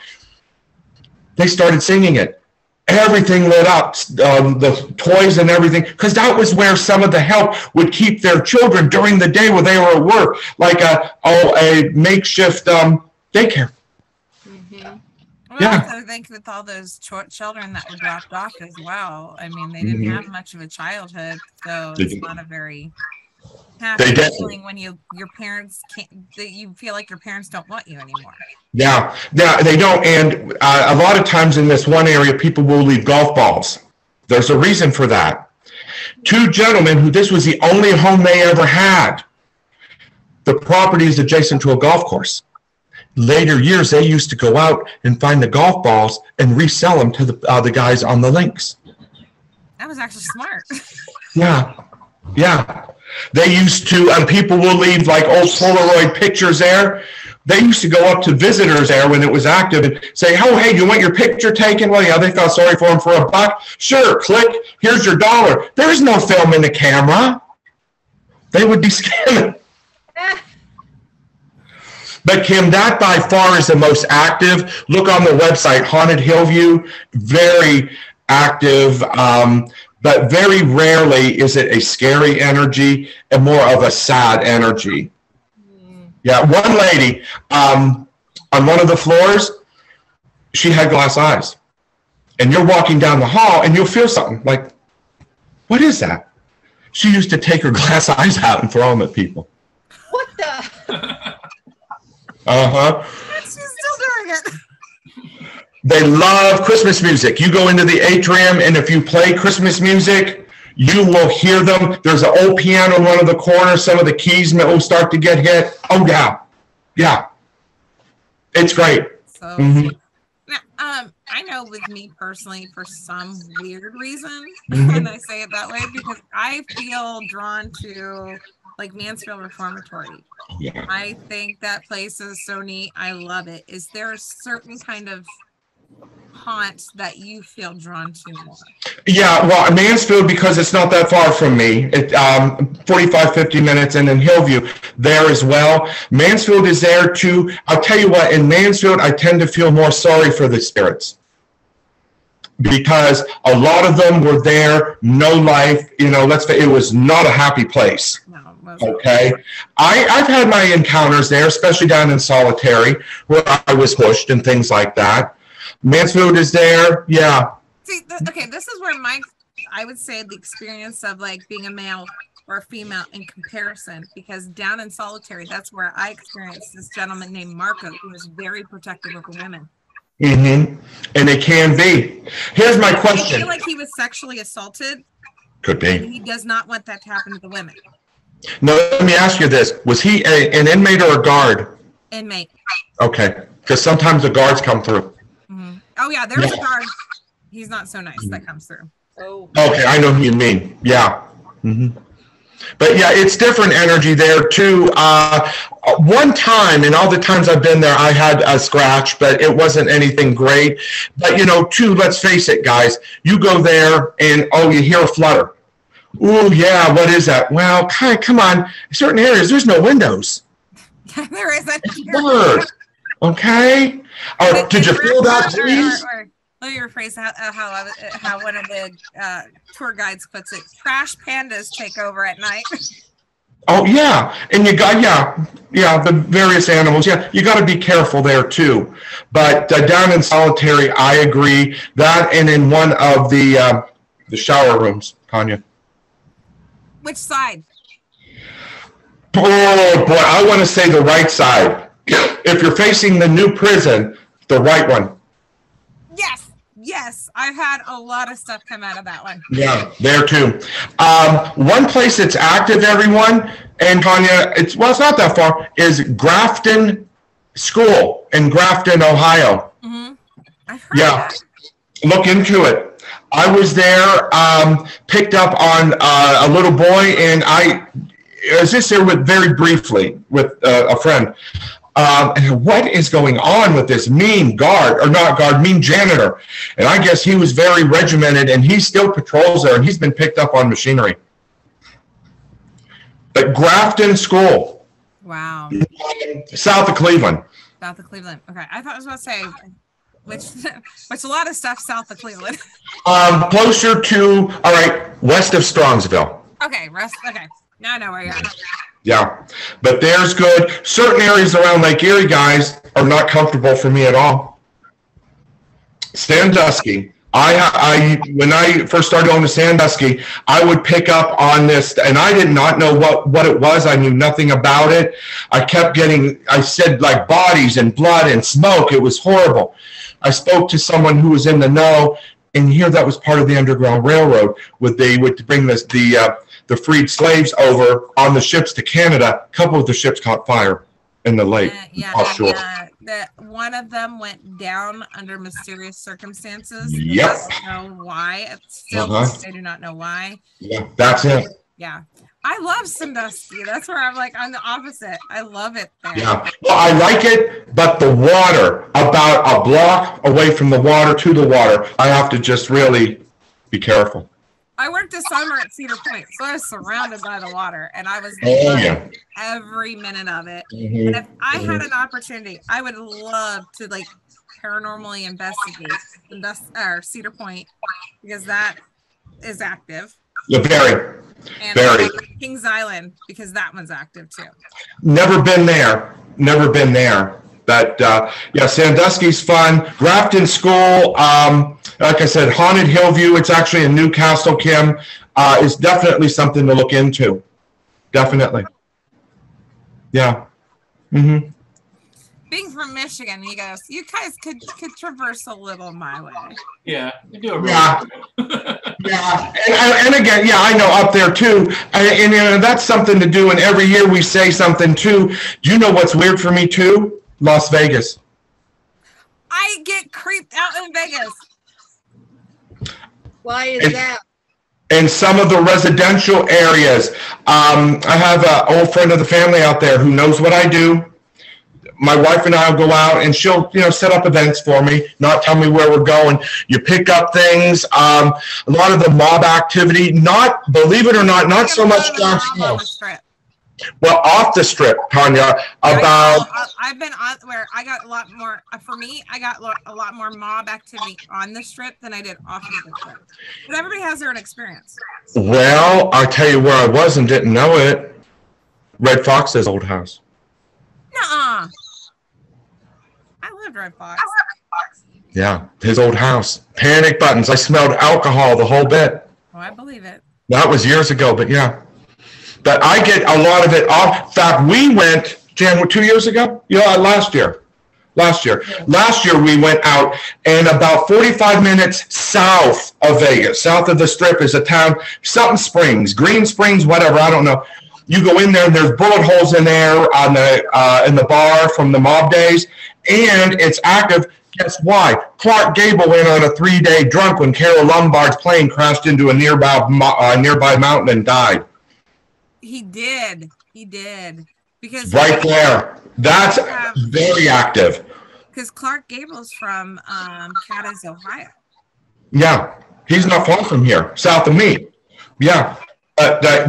They started singing it. Everything lit up, the toys and everything, because that was where some of the help would keep their children during the day when they were at work, like a makeshift daycare. Well, Yeah. I think with all those children that were dropped off as well, I mean, they didn't have much of a childhood, so it's not a very happy feeling when your parents can't, that you feel like your parents don't want you anymore. Yeah, they don't. And a lot of times in this one area, people will leave golf balls. There's a reason for that. 2 gentlemen who this was the only home they ever had. The property is adjacent to a golf course. Later years, they used to go out and find the golf balls and resell them to the guys on the links. That was actually smart. Yeah. They used to, and people will leave like old Polaroid pictures there. They used to go up to visitors there when it was active and say, oh, hey, do you want your picture taken? Well, yeah, they felt sorry for them for $1. Sure, click, here's your $1. There's no film in the camera. They would be scamming. But Kim, that by far is the most active. Look on the website, Haunted Hillview, very active. But very rarely is it a scary energy and more of a sad energy. Yeah, one lady on one of the floors, she had glass eyes. And you're walking down the hall and you'll feel something like, what is that? She used to take her glass eyes out and throw them at people. What the? She's still doing it. They love Christmas music. You go into the atrium, and if you play Christmas music, you will hear them. There's an old piano in one of the corners. Some of the keys will start to get hit. Oh, yeah. It's great. So, I know with me personally, for some weird reason, and I say it that way, because I feel drawn to like Mansfield Reformatory. Yeah. I think that place is so neat. I love it. Is there a certain kind of haunt that you feel drawn to more? Yeah, well, Mansfield, because it's not that far from me, 45, 50 minutes, and in Hillview there as well. Mansfield is there too. I'll tell you what, in Mansfield, I tend to feel more sorry for the spirits because a lot of them were there, no life, it was not a happy place. Okay, I've had my encounters there, especially down in Solitary, where I was pushed and things like that. Mansfield is there, yeah. See, this is where I would say the experience of like being a male or a female in comparison, because down in Solitary, that's where I experienced this gentleman named Marco, who was very protective of women. And it can be. Here's my question. I feel like he was sexually assaulted. Could be. And he does not want that to happen to the women. No, let me ask you this. Was he an inmate or a guard? Inmate. Okay, because sometimes the guards come through. Oh, yeah, there's a guard. He's not so nice that comes through. Oh. Okay, I know who you mean. Yeah. But yeah, it's different energy there too. One time, and all the times I've been there, I had a scratch, but it wasn't anything great. But too, let's face it, guys. You go there and, you hear a flutter. Ooh, yeah, what is that? Well, come on. In certain areas, there's no windows. There isn't. Word. Okay? Did you feel that breeze? let me rephrase how one of the tour guides puts it. Trash pandas take over at night. Oh yeah, and you got the various animals. Yeah, you got to be careful there too. But down in solitary, I agree that, and in one of the shower rooms, Tanya. Which side? Oh boy, I want to say the right side. If you're facing the new prison, the right one. Yes, I've had a lot of stuff come out of that one. Yeah, there too. One place that's active, everyone, and Tanya, it's not that far, is Grafton School in Grafton, Ohio. Mm-hmm. I've heard that. Look into it. I was there, picked up on a little boy, and I was just there very briefly with a friend. And what is going on with this mean janitor? And I guess he was very regimented, and he still patrols there, and he's been picked up on machinery. But Grafton School. Wow. South of Cleveland. South of Cleveland. Okay. I thought I was about to say, which a lot of stuff south of Cleveland. Closer to, all right, west of Strongsville. Okay. Okay. Now I know where you're at. Yeah, but there's good. Certain areas around Lake Erie, guys, are not comfortable for me at all. Sandusky. When I first started going to Sandusky, I would pick up on this, and I did not know what it was. I knew nothing about it. I said like bodies and blood and smoke. It was horrible. I spoke to someone who was in the know, and here that was part of the Underground Railroad. They would bring the freed slaves over on the ships to Canada. A couple of the ships caught fire in the lake offshore. One of them went down under mysterious circumstances. Yep. They don't know why. Still, they do not know why. Yeah, that's it. Yeah. I love Sandusky. That's where I'm like, I'm the opposite. I love it there. Yeah. Well, I like it, but the water, about a block away from the water to the water, I have to just really be careful. I worked this summer at Cedar Point, so I was surrounded by the water, and I was loving every minute of it. Mm-hmm. And if I had an opportunity, I would love to paranormally investigate Cedar Point, because that is active. Yeah, And very. Kings Island, because that one's active too. Never been there. But Sandusky's fun. Grafton School, like I said, Haunted Hillview. It's actually in Newcastle, Kim. Is definitely something to look into. Definitely. Yeah. Mm-hmm. Being from Michigan, you guys could traverse a little my way. Yeah, you do a Yeah, and again, I know up there too, and that's something to do. And every year we say something too. Do you know what's weird for me too? Las Vegas. I get creeped out in Vegas. Why is that? In some of the residential areas, I have an old friend of the family out there who knows what I do. My wife and I will go out, and she'll, set up events for me, not tell me where we're going. You pick up things. A lot of the mob activity, believe it or not so much downtown. Well, off the strip, Tanya. I've been on where I got a lot more. For me, I got a lot more mob activity on the strip than I did off of the strip. But everybody has their own experience. Well, I'll tell you where I was and didn't know it. Red Fox's old house. Nuh-uh. I lived Red Fox. Yeah, his old house. Panic buttons. I smelled alcohol the whole bit. Oh, I believe it. That was years ago, but yeah. But I get a lot of it off. In fact, we went, Jan, 2 years ago? Last year. Last year we went out, and about 45 minutes south of Vegas, south of the strip, is a town, something Springs, Green Springs, whatever, I don't know. You go in there, and there's bullet holes in there on in the bar from the mob days, and it's active. Guess why? Clark Gable went on a 3-day drunk when Carol Lombard's plane crashed into a nearby mountain and died. He did. Because right there. That's very active. Because Clark Gable's from Cadiz, Ohio. Yeah. He's not far from here, south of me. Yeah.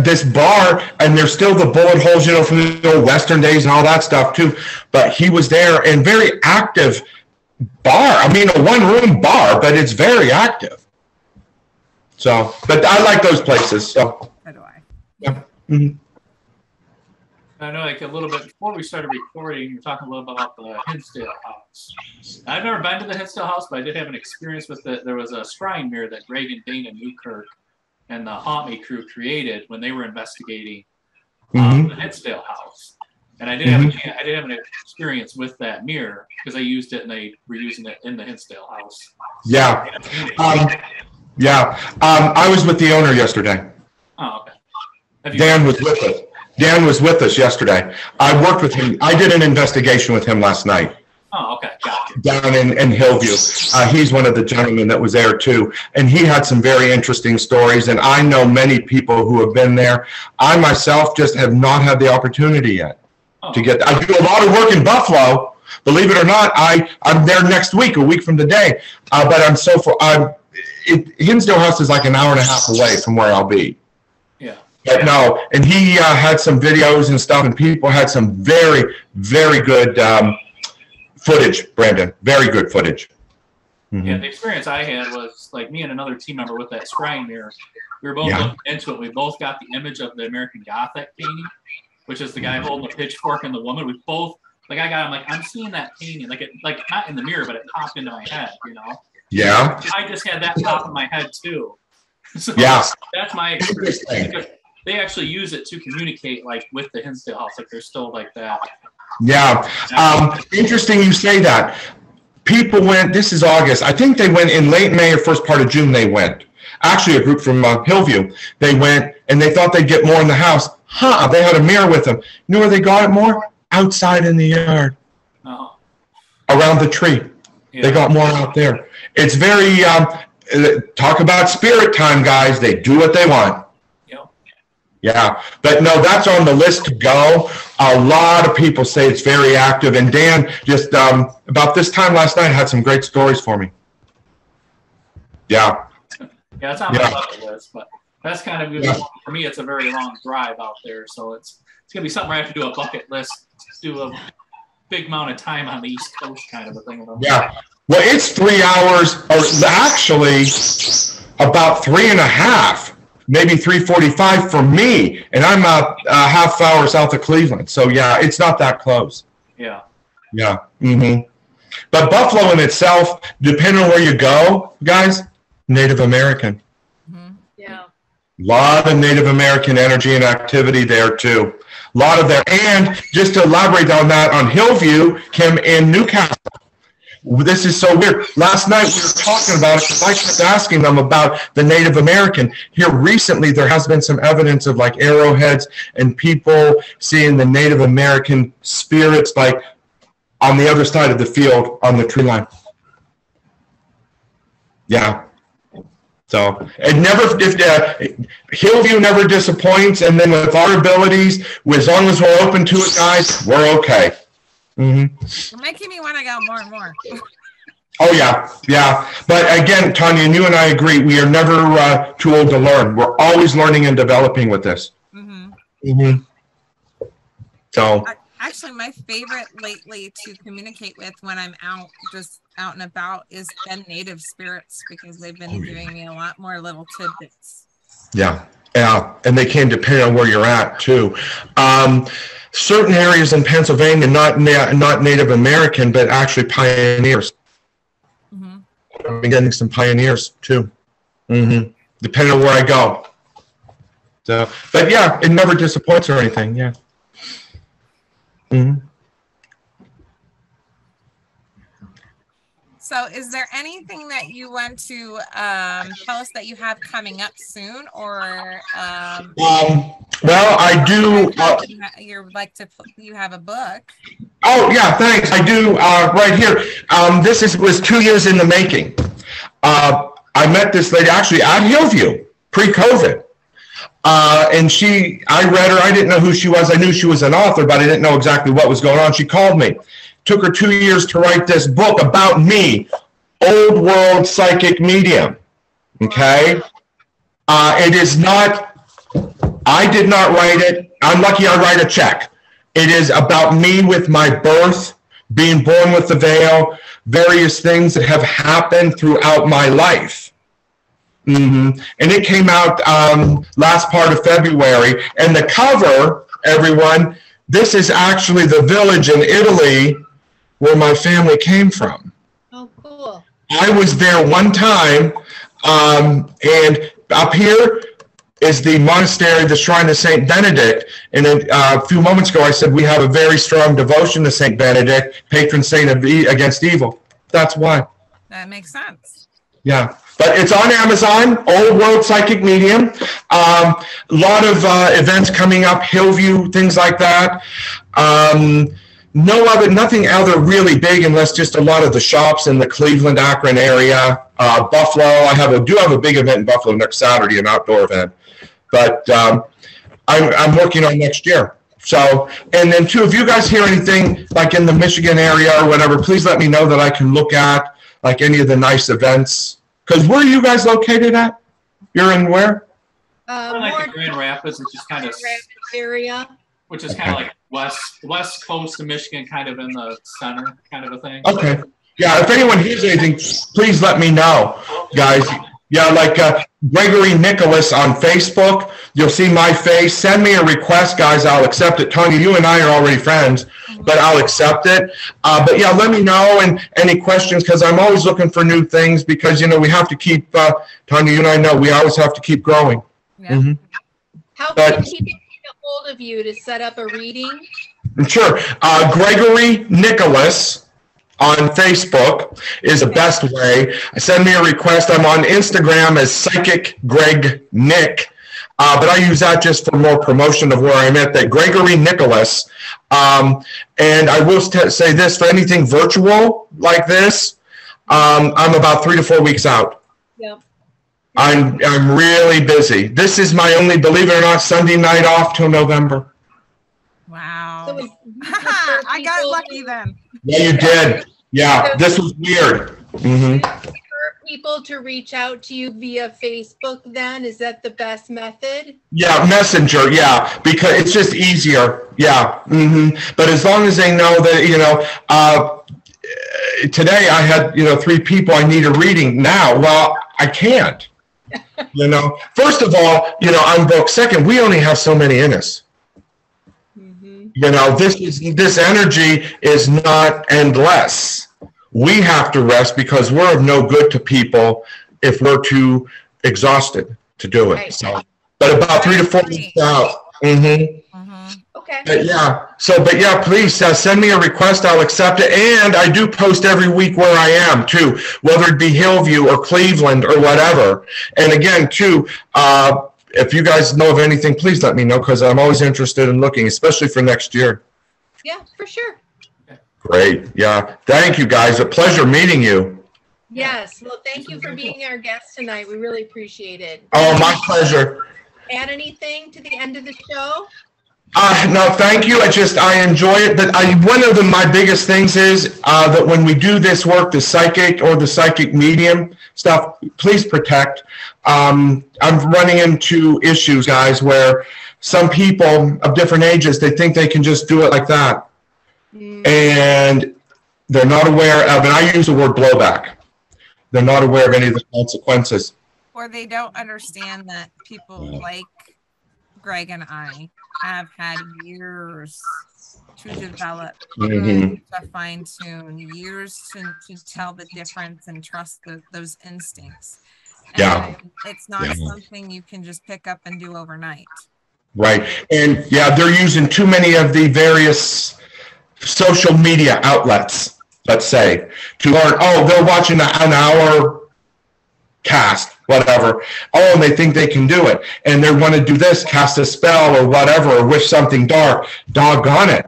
This bar, and there's still the bullet holes, from the old Western days and all that stuff too. But he was there and very active bar. I mean, a one-room bar, but it's very active. So, but I like those places. So, So do I. yeah. Mhm. I know, like a little bit before we started recording, you're talking a little bit about the Hinsdale House. I've never been to the Hinsdale House, but I did have an experience with it. There was a scrying mirror that Greg and Dana Newkirk and the Haunt Me crew created when they were investigating the Hinsdale House. And I did have an experience with that mirror because I used it and they were using it in the Hinsdale House. Yeah. I was with the owner yesterday. Oh, okay. Dan was with us. Dan was with us yesterday. I worked with him. I did an investigation with him last night. Oh, okay. Gotcha. Down in Hillview. He's one of the gentlemen that was there too. And he had some very interesting stories. And I know many people who have been there. I myself just have not had the opportunity yet to get. I do a lot of work in Buffalo. Believe it or not, I'm there next week, a week from today. But I'm so far. Hinsdale House is like an hour and a half away from where I'll be. Yeah. But no, and he had some videos and stuff, and people had some very, very good footage, Brandon. Very good footage. Mm-hmm. Yeah, the experience I had was like me and another team member with that scrying mirror. We were both looking into it. We both got the image of the American Gothic painting, which is the guy holding the pitchfork and the woman. We both, I'm seeing that painting, like not in the mirror, but it popped into my head, you know? Yeah. I just had that pop in my head too. So that's my experience. They actually use it to communicate like with the Hinsdale House, like they're still like that. Yeah. Interesting you say that. People went, this is August. I think they went in late May or first part of June they went. Actually, a group from Hillview. They went and they thought they'd get more in the house. They had a mirror with them. You know where they got it more? Outside in the yard. Uh-huh. Around the tree. Yeah. They got more out there. It's very, talk about spirit time, guys. They do what they want. Yeah, but no, that's on the list to go. A lot of people say it's very active, and Dan just about this time last night had some great stories for me. Yeah. Yeah, it's on my bucket list, but that's kind of for me. It's a very long drive out there, so it's gonna be something where I have to do a bucket list, do a big amount of time on the East Coast, kind of a thing. Yeah. Well, it's 3 hours, or actually about 3.5. Maybe 3:45 for me, and I'm a half hour south of Cleveland. So yeah, it's not that close. Yeah. Yeah. Mm-hmm. But Buffalo in itself, depending on where you go, guys, Native American. Mm-hmm. Yeah. A lot of Native American energy and activity there too. A lot of there, and just to elaborate on that, on Hillview, Kim, in Newcastle. This is so weird. Last night we were talking about it because I kept asking them about the Native American. Here recently there has been some evidence of like arrowheads and people seeing the Native American spirits like on the other side of the field on the tree line. Yeah. So it never, Hillview never disappoints, and then with our abilities, as long as we're open to it, guys, we're okay. Mm-hmm. You're making me want to go more and more. Oh, yeah. Yeah. But again, Tanya, and you and I agree, we are never too old to learn. We're always learning and developing with this. Mm-hmm. Mm-hmm. So. Actually, my favorite lately to communicate with when I'm just out and about is been native spirits, because they've been giving me a lot more little tidbits. Yeah. Yeah. And they can depend on where you're at, too. Certain areas in Pennsylvania, not Native American, but actually pioneers. Mm-hmm. I've been getting some pioneers too. Mm-hmm. Depending on where I go. So, but yeah, it never disappoints or anything. Yeah. Mm-hmm. So is there anything that you want to tell us that you have coming up soon, or well, I do. You have a book. Oh yeah, thanks. I do right here. This was 2 years in the making. I met this lady actually at Hillview pre-COVID, and I read her. I didn't know who she was. I knew she was an author, but I didn't know exactly what was going on. She called me. Took her 2 years to write this book about me, Old World Psychic Medium. Okay? It is not, I did not write it. I'm lucky I write a check. It is about me with my birth, being born with the veil, various things that have happened throughout my life. And it came out last part of February. And the cover, everyone, this is actually the village in Italy where my family came from. Oh, cool. I was there one time, and up here is the monastery, the shrine of Saint Benedict. And a few moments ago, I said we have a very strong devotion to Saint Benedict, patron saint of against evil. That's why. That makes sense. Yeah, but it's on Amazon, Old World Psychic Medium. A lot of events coming up, Hillview, things like that. Nothing other really big, unless just a lot of the shops in the Cleveland, Akron area. Buffalo, I do have a big event in Buffalo next Saturday, an outdoor event. But I'm working on next year. So, and then too, if you guys hear anything like in the Michigan area or whatever, please let me know that I can look at like any of the nice events. Because where are you guys located at? You're in where? Like the Grand Rapids, which is kind of area. Which is kind of like west coast of Michigan, kind of in the center, kind of a thing. Okay. Yeah. If anyone hears anything, please let me know, guys. Yeah, like Gregory Nicholas on Facebook. You'll see my face. Send me a request, guys. I'll accept it. Tony, you and I are already friends, but I'll accept it. But yeah, let me know and any questions, because I'm always looking for new things, because, you know, we have to keep, Tony, you and I know, we always have to keep growing. Yeah. How can people get a hold of you to set up a reading? Sure. Gregory Nicholas on Facebook is the best way. Send me a request. I'm on Instagram as Psychic Greg Nick, but I use that just for more promotion of where I'm at, that Gregory Nicholas. And I will say this, for anything virtual like this, I'm about 3 to 4 weeks out. Yep. I'm really busy. This is my only, believe it or not, Sunday night off till November. Wow. So I got lucky then. Yeah, you did. Yeah, this was weird. For people to reach out to you via Facebook then, is that the best method? Yeah, Messenger, yeah, because it's just easier. Yeah. But as long as they know that, you know, today I had, you know, 3 people I need a reading now. Well, I can't. You know, first of all, you know, I'm booked. Second, we only have so many in us. You know, this energy is not endless. We have to rest, because we're of no good to people if we're too exhausted to do it. Right. So, but about 3 to 4 weeks out. Okay. But yeah, please send me a request. I'll accept it. And I do post every week where I am too, whether it be Hillview or Cleveland or whatever. And again, too, if you guys know of anything, please let me know, because I'm always interested in looking, especially for next year. Yeah, for sure. Great. Yeah. Thank you, guys. A pleasure meeting you. Yes. Well, thank you for being our guest tonight. We really appreciate it. Oh, my pleasure. Add anything to the end of the show? No, thank you. I enjoy it. But one of my biggest things is that when we do this work, the psychic or the psychic medium stuff, please protect. I'm running into issues, guys, where some people of different ages, they think they can just do it like that. And they're not aware of, and I use the word blowback. They're not aware of any of the consequences. Or they don't understand that people like Greg and I have had years to develop, to fine tune, years to tell the difference and trust those instincts. And it's not something you can just pick up and do overnight. Right. And yeah, they're using too many of the various social media outlets, let's say, to learn, oh, they're watching an hour cast, whatever. Oh, and they think they can do it. And they want to do this, cast a spell or whatever, or wish something dark. Doggone it.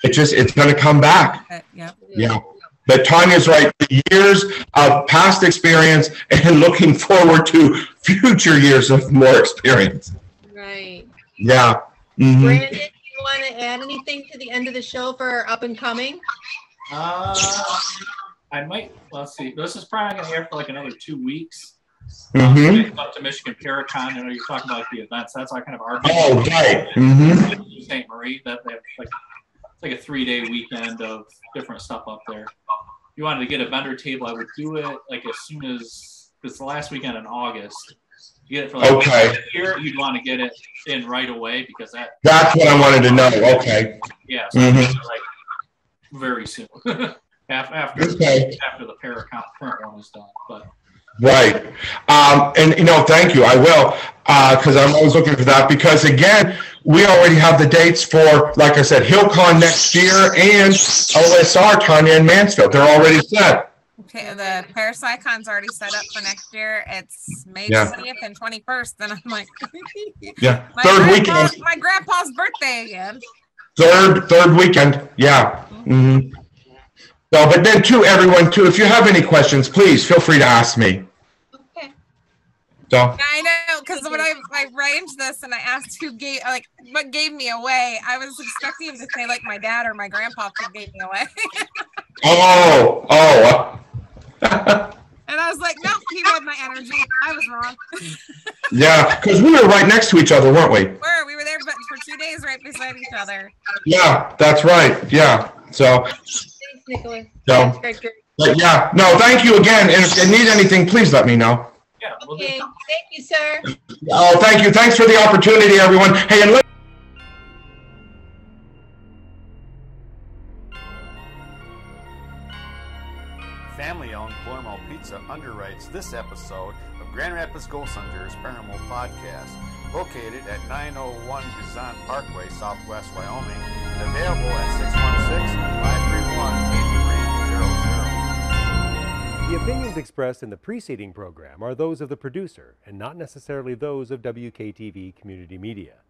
It's going to come back. Yeah. But Tanya's right. Years of past experience and looking forward to future years of more experience. Right. Yeah. Brandon, do you want to add anything to the end of the show for our up and coming? I might. Let's see. This is probably going to air for like another 2 weeks. Up to Michigan Paracon. I know you're talking about the events. That's our kind of our. Oh, right. St. Marie. That they have like it's like a 3-day weekend of different stuff up there. you wanted to get a vendor table, I would do it like as soon as it's the last weekend in August. You get it for like Okay. here, you'd want to get it in right away because That's what I wanted to know. Okay. Yeah, so like very soon. after the pair account current one is done. But right. And thank you. I will, because I'm always looking for that, because again, we already have the dates for, like I said, HillCon next year and OSR, Tanya, in Mansfield. They're already set. Okay, the Parapsycon's already set up for next year. It's May 20th and 21st. And I'm like, third weekend. My grandpa's birthday again. Third weekend. Yeah. Mm-hmm. So, but then too, everyone too, if you have any questions, please feel free to ask me. Okay. So. I know, because when I arranged this and I asked what gave me away, I was expecting him to say like my dad or my grandpa who gave me away. Oh. And I was like, nope, he read my energy. I was wrong. Yeah, because we were right next to each other, weren't we? We were there for 2 days right beside each other. Yeah, that's right. Yeah. So. Thanks, Nicholas. So. Thanks, Gregory. But yeah, no, thank you again. And if you need anything, please let me know. yeah, Okay. Thank you, sir. Oh, thank you. Thanks for the opportunity, everyone. Hey, and Family-owned Palermo Pizza underwrites this episode of Grand Rapids Ghost Hunters Paranormal Podcast, located at 901 Gazan Parkway, Southwest Wyoming, and available at 616-531-8300. The opinions expressed in the preceding program are those of the producer and not necessarily those of WKTV Community Media.